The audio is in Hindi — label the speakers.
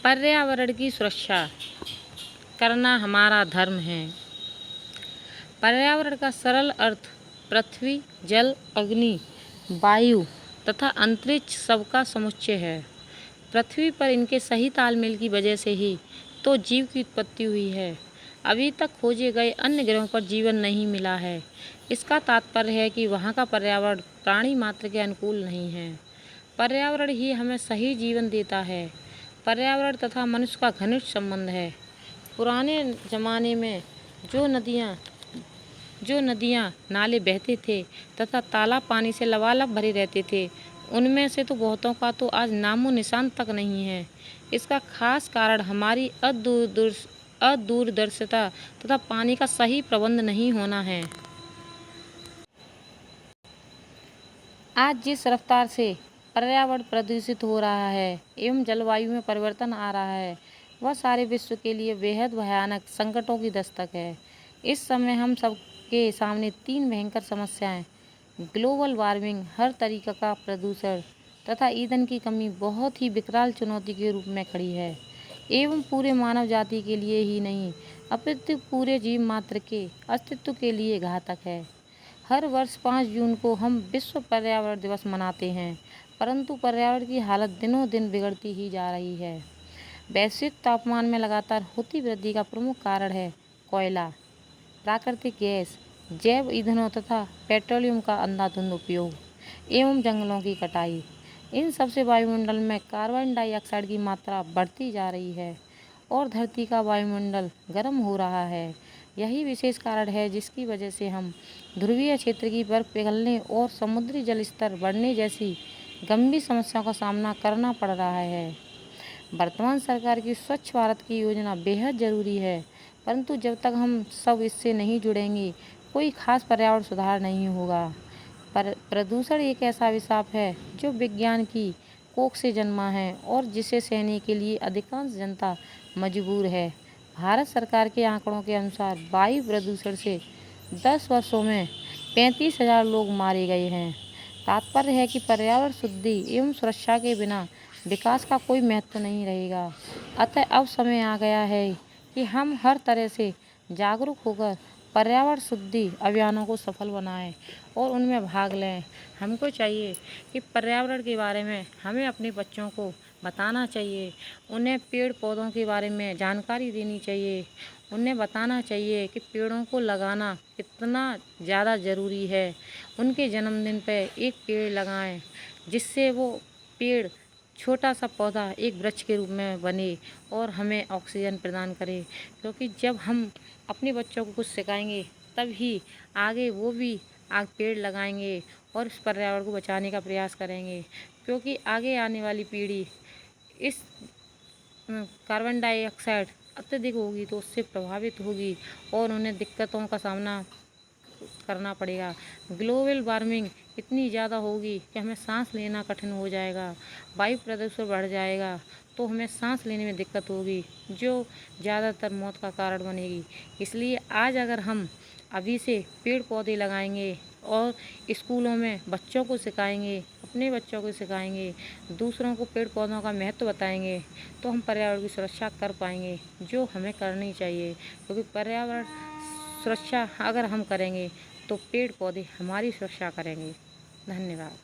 Speaker 1: पर्यावरण की सुरक्षा करना हमारा धर्म है। पर्यावरण का सरल अर्थ पृथ्वी, जल, अग्नि, वायु तथा अंतरिक्ष सबका समुच्चय है। पृथ्वी पर इनके सही तालमेल की वजह से ही तो जीव की उत्पत्ति हुई है। अभी तक खोजे गए अन्य ग्रहों पर जीवन नहीं मिला है। इसका तात्पर्य है कि वहाँ का पर्यावरण प्राणी मात्र के अनुकूल नहीं है। पर्यावरण ही हमें सही जीवन देता है। पर्यावरण तथा मनुष्य का घनिष्ठ संबंध है। पुराने जमाने में जो नदियाँ नाले बहते थे तथा तालाब पानी से लबालब भरे रहते थे, उनमें से तो बहुतों का तो आज नामो निशान तक नहीं है। इसका खास कारण हमारी अदूरदर्शिता तथा पानी का सही प्रबंध नहीं होना है। आज जिस रफ्तार से पर्यावरण प्रदूषित हो रहा है एवं जलवायु में परिवर्तन आ रहा है, वह सारे विश्व के लिए बेहद भयानक संकटों की दस्तक है। इस समय हम सबके सामने 3 भयंकर समस्याएं ग्लोबल वार्मिंग, हर तरीके का प्रदूषण तथा ईंधन की कमी बहुत ही विकराल चुनौती के रूप में खड़ी है एवं पूरे मानव जाति के लिए ही नहीं अपितु पूरे जीव मात्र के अस्तित्व के लिए घातक है। हर वर्ष 5 जून को हम विश्व पर्यावरण दिवस मनाते हैं, परंतु पर्यावरण की हालत दिनों दिन बिगड़ती ही जा रही है। वैश्विक तापमान में लगातार होती वृद्धि का प्रमुख कारण है कोयला, प्राकृतिक गैस, जैव ईंधनों तथा पेट्रोलियम का अंधाधुंध उपयोग एवं जंगलों की कटाई। इन सबसे वायुमंडल में कार्बन डाइऑक्साइड की मात्रा बढ़ती जा रही है और धरती का वायुमंडल गर्म हो रहा है। यही विशेष कारण है जिसकी वजह से हम ध्रुवीय क्षेत्र की बर्फ पिघलने और समुद्री जल स्तर बढ़ने जैसी गंभीर समस्याओं का सामना करना पड़ रहा है। वर्तमान सरकार की स्वच्छ भारत की योजना बेहद ज़रूरी है, परंतु जब तक हम सब इससे नहीं जुड़ेंगे कोई खास पर्यावरण सुधार नहीं होगा। पर प्रदूषण एक ऐसा अभिशाप है जो विज्ञान की कोख से जन्मा है और जिसे सहने के लिए अधिकांश जनता मजबूर है। भारत सरकार के आंकड़ों के अनुसार वायु प्रदूषण से 10 वर्षों में 35,000 लोग मारे गए हैं। तात्पर्य है कि पर्यावरण शुद्धि एवं सुरक्षा के बिना विकास का कोई महत्व नहीं रहेगा। अतः अब समय आ गया है कि हम हर तरह से जागरूक होकर पर्यावरण शुद्धि अभियानों को सफल बनाएं और उनमें भाग लें। हमको चाहिए कि पर्यावरण के बारे में हमें अपने बच्चों को बताना चाहिए, उन्हें पेड़ पौधों के बारे में जानकारी देनी चाहिए, उन्हें बताना चाहिए कि पेड़ों को लगाना कितना ज़्यादा ज़रूरी है। उनके जन्मदिन पर एक पेड़ लगाएं जिससे वो पेड़ छोटा सा पौधा एक वृक्ष के रूप में बने और हमें ऑक्सीजन प्रदान करे। क्योंकि जब हम अपने बच्चों को कुछ सिखाएंगे तब ही आगे वो भी पेड़ लगाएंगे और इस पर्यावरण को बचाने का प्रयास करेंगे। क्योंकि आगे आने वाली पीढ़ी इस कार्बन डाइऑक्साइड अत्यधिक होगी तो उससे प्रभावित होगी और उन्हें दिक्कतों का सामना करना पड़ेगा। ग्लोबल वार्मिंग इतनी ज़्यादा होगी कि हमें सांस लेना कठिन हो जाएगा, वायु प्रदूषण बढ़ जाएगा तो हमें सांस लेने में दिक्कत होगी जो ज़्यादातर मौत का कारण बनेगी। इसलिए आज अगर हम अभी से पेड़ पौधे लगाएंगे और स्कूलों में बच्चों को सिखाएंगे, अपने बच्चों को सिखाएंगे, दूसरों को पेड़ पौधों का महत्व बताएंगे तो हम पर्यावरण की सुरक्षा कर पाएंगे, जो हमें करनी चाहिए। क्योंकि पर्यावरण सुरक्षा अगर हम करेंगे तो पेड़ पौधे हमारी सुरक्षा करेंगे। धन्यवाद।